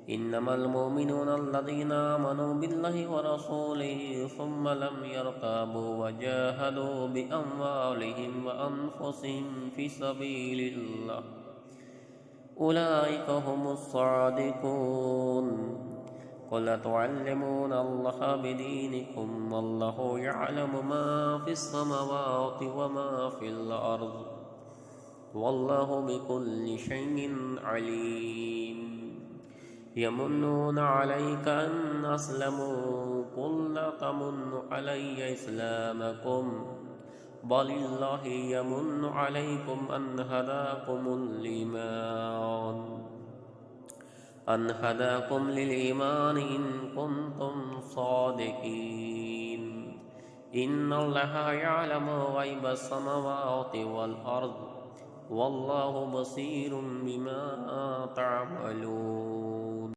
إنما المؤمنون الذين آمنوا بالله ورسوله ثم لم يرتابوا وجاهدوا بأموالهم وأنفسهم في سبيل الله أولئك هم الصادقون. قل تعلمون الله بدينكم والله يعلم ما في السماوات وما في الأرض والله بكل شيء عليم. يمنون عليك أن أسلموا قل لا تمنوا علي إسلامكم بل الله يمن عليكم أن هداكم للإيمان إن كنتم صادقين. إن الله يعلم غيب السماوات والأرض والله بصير بما تعملون.